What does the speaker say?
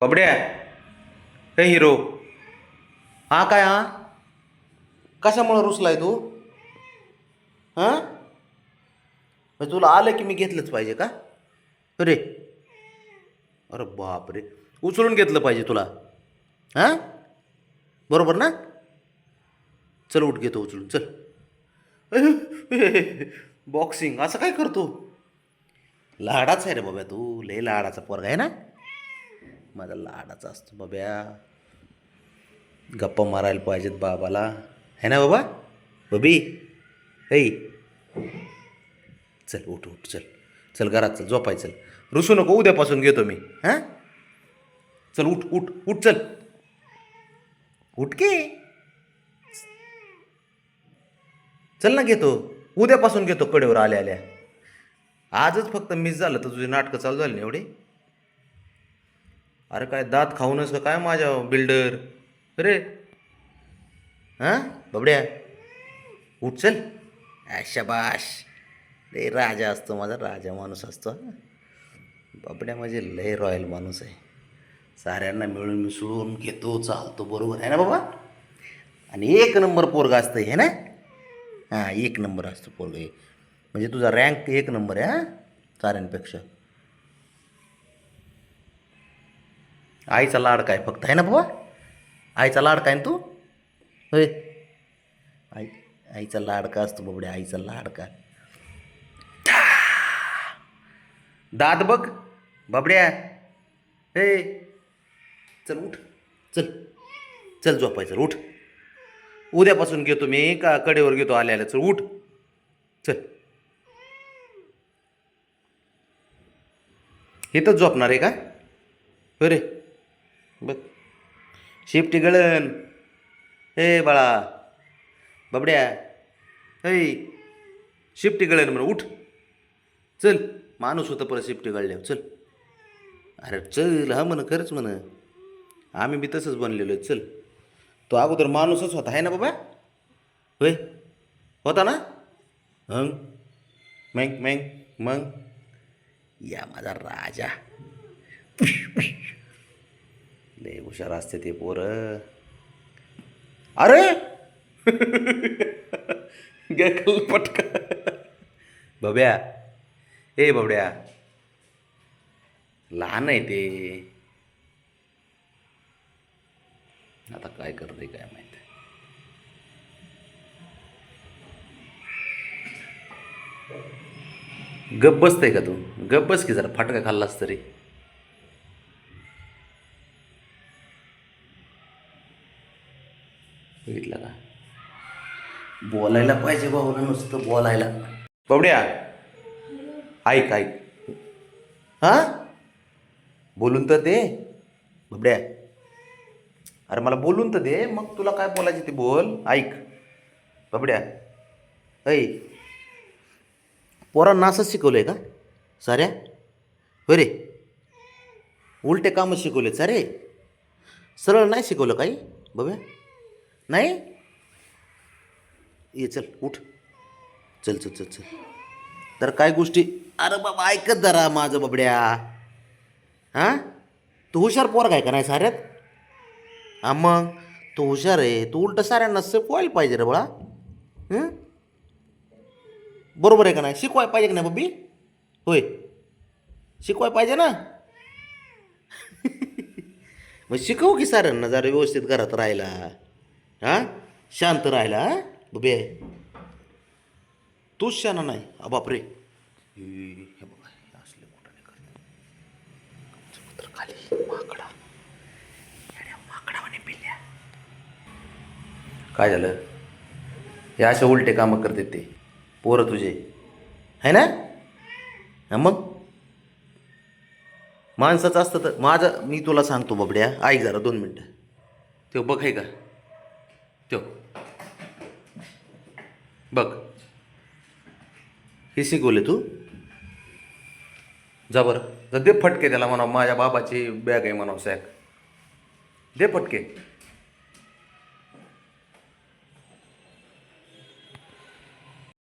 बबड्या. हे हिरो. हा काय हा कशामुळं रुसलाय तू? हां तुला आलं की मी घेतलंच पाहिजे का? अरे अरे बाप रे, उचलून घेतलं पाहिजे तुला. हां बरोबर ना. चल उठ, घेतो उचलून, चल. बॉक्सिंग असं काय करतो? लाडाचा आहे रे बाब्या, तू लय लाडाचा पोरगा आहे ना. माझा लाडाचा असतो बाब्या. गप्पा मारायला पाहिजेत बाबाला, है ना बाबा. बबी ऐ, चल उठ उठ, चल चल घरात, चल झोपाय, चल. रुसू नको, उद्यापासून घेतो मी. हां चल उठ उठ उठ, चल उठ की. चल ना, घेतो उद्यापासून घेतो, कडेवर आल्या आल्या. आजच फक्त मिस झालं तर तुझी नाटकं चालू झाली ना एवढी. अरे काय दात खाऊनच का काय माझ्या बिल्डर. अरे हां बबड्या, उठ चल. शाबाश. लय राजा असतो माझा, राजा माणूस असतो हा. बबड्या म्हणजे लय रॉयल माणूस आहे. साऱ्यांना मिळून मिसळून घेतो, चालतो, बरोबर आहे ना बाबा. आणि एक नंबर पोरगा असतं हे ना. हां एक नंबर असतो पोरगा हे. म्हणजे तुझा रँक एक नंबर आहे हां, साऱ्यांपेक्षा. आईचा लाडका आहे फक्त, आहे ना बाबा. आईचा लाडका आहे ना तू. होय. आई आईचा लाडका असतो बाबड्या, आईचा लाडका. दात बघ बाबड्या. हे चल उठ, चल चल झोपाय, चल उठ. उद्यापासून घेतो मी का कडेवर घेतो आल्या आल्या, चल उठ, चल. इथंच झोपणार आहे का? बरे बघ, शेपटी गळण. हे बाळा बबड्या, हे शिफ्टी गळण म्हणून उठ. चल, माणूस होतं परत शिफ्टी गळल्यावर, चल. अरे चल, हा म्हण, खरंच म्हण. आम्ही बी तसंच बनलेलो आहे, चल. तो अगोदर माणूसच होता, आहे ना बाबा. होय, होता ना. हंग मग मग मग या माझा राजा. लय हुशार असते ते पोरं. अरे गॅकल पटका. बब्या, ए बबड्या, लहान आहे ते. आता काय करते काय माहित. गप बसतंय का तू? गप बस की जरा, फटका खाल्लास तरी. बघितलं का, बोलायला पाहिजे भाऊला, नुसतं बोलायला. बबड्या ऐक ऐक. हां बोलून तर दे बबड्या. अरे मला बोलून तर दे, मग तुला काय बोलायचे ते बोल. ऐक बबड्या, ऐ पोरांना असंच शिकवलं आहे का साऱ्या? होय रे, उलटे कामं शिकवले सारे, सरळ नाही शिकवलं काही बब्या. नाही, ये चल उठ, चल चल चल चल. तर काय गोष्टी. अरे बाबा ऐकत जरा माझं बबड्या. हां तू हुशार पोरगा आहे का नाही साऱ्यात? हां मग तू हुशार आहे, तू उलट साऱ्यांना शिकवायला पाहिजे रे बाळा. हं? बरोबर आहे का नाही? शिकवायला पाहिजे का नाही बब्बी? होय, शिकवायला पाहिजे ना. मग शिकव की साऱ्यांना जरा व्यवस्थित घरात राहायला. हां शांत राहायला. हां बबे, तूच शाना नाही. बापरे, हे बघा, हे असले कुठं नाही करत. खाली माकडा, माकडावाने पिल्ल्या. काय झालं? हे असे उलटे कामं करते ते पोरं तुझे, आहे ना. हां मग माणसाचं असतं तर माझं. मी तुला सांगतो बबड्या, ऐक जरा 2 मिनटं. तो बघ आहे का, तो बघ, हे शिकवले तू. जा बरं, जा दे फटके त्याला, म्हणा माझ्या बाबाची बॅग आहे म्हणा, सॅक दे फटके.